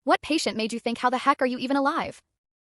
What patient made you think, how the heck are you even alive?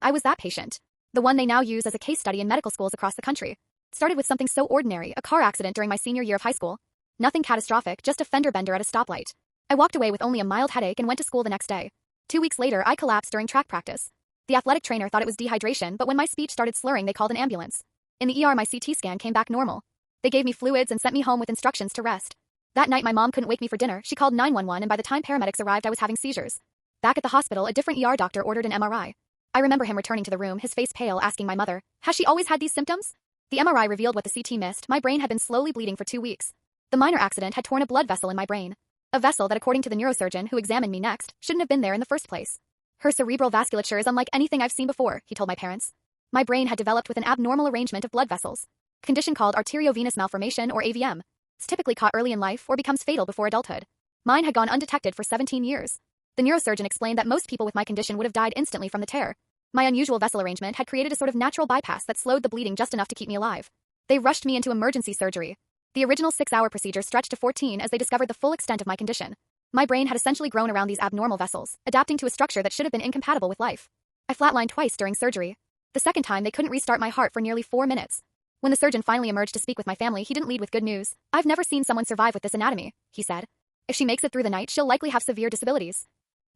I was that patient. The one they now use as a case study in medical schools across the country. Started with something so ordinary, a car accident during my senior year of high school. Nothing catastrophic, just a fender bender at a stoplight. I walked away with only a mild headache and went to school the next day. 2 weeks later, I collapsed during track practice. The athletic trainer thought it was dehydration, but when my speech started slurring, they called an ambulance. In the ER, my CT scan came back normal. They gave me fluids and sent me home with instructions to rest. That night, my mom couldn't wake me for dinner. She called 911, and by the time paramedics arrived, I was having seizures. Back at the hospital, a different ER doctor ordered an MRI. I remember him returning to the room, his face pale, asking my mother, "Has she always had these symptoms?" The MRI revealed what the CT missed. My brain had been slowly bleeding for 2 weeks. The minor accident had torn a blood vessel in my brain. A vessel that, according to the neurosurgeon who examined me next, shouldn't have been there in the first place. Her cerebral vasculature is unlike anything I've seen before, he told my parents. My brain had developed with an abnormal arrangement of blood vessels. A condition called arteriovenous malformation, or AVM. It's typically caught early in life or becomes fatal before adulthood. Mine had gone undetected for 17 years. The neurosurgeon explained that most people with my condition would have died instantly from the tear. My unusual vessel arrangement had created a sort of natural bypass that slowed the bleeding just enough to keep me alive. They rushed me into emergency surgery. The original 6-hour procedure stretched to 14 as they discovered the full extent of my condition. My brain had essentially grown around these abnormal vessels, adapting to a structure that should have been incompatible with life. I flatlined twice during surgery. The second time, they couldn't restart my heart for nearly 4 minutes. When the surgeon finally emerged to speak with my family, he didn't lead with good news. "I've never seen someone survive with this anatomy," he said. "If she makes it through the night, she'll likely have severe disabilities."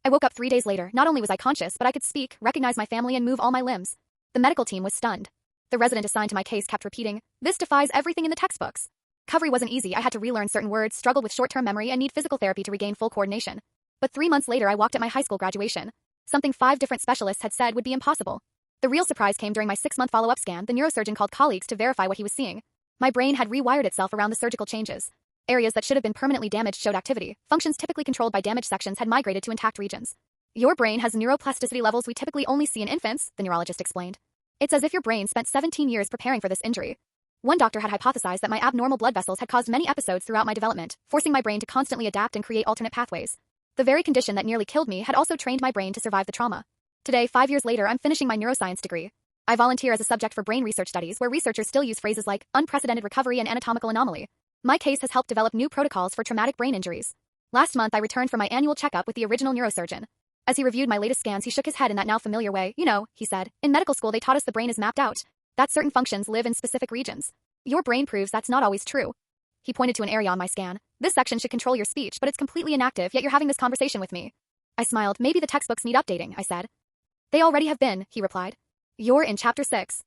I woke up 3 days later. Not only was I conscious, but I could speak, recognize my family, and move all my limbs. The medical team was stunned. The resident assigned to my case kept repeating, "This defies everything in the textbooks." Recovery wasn't easy. I had to relearn certain words, struggled with short-term memory, and need physical therapy to regain full coordination. But 3 months later, I walked at my high school graduation. Something 5 different specialists had said would be impossible. The real surprise came during my 6-month follow-up scan. The neurosurgeon called colleagues to verify what he was seeing. My brain had rewired itself around the surgical changes. Areas that should have been permanently damaged showed activity. Functions typically controlled by damaged sections had migrated to intact regions. "Your brain has neuroplasticity levels we typically only see in infants," the neurologist explained. "It's as if your brain spent 17 years preparing for this injury." One doctor had hypothesized that my abnormal blood vessels had caused many episodes throughout my development, forcing my brain to constantly adapt and create alternate pathways. The very condition that nearly killed me had also trained my brain to survive the trauma. Today, 5 years later, I'm finishing my neuroscience degree. I volunteer as a subject for brain research studies where researchers still use phrases like unprecedented recovery and anatomical anomaly. My case has helped develop new protocols for traumatic brain injuries. Last month, I returned for my annual checkup with the original neurosurgeon. As he reviewed my latest scans, he shook his head in that now familiar way. "You know," he said, "in medical school they taught us the brain is mapped out, that certain functions live in specific regions. Your brain proves that's not always true." He pointed to an area on my scan. "This section should control your speech, but it's completely inactive, yet you're having this conversation with me." I smiled. "Maybe the textbooks need updating," I said. "They already have been," he replied. "You're in chapter 6.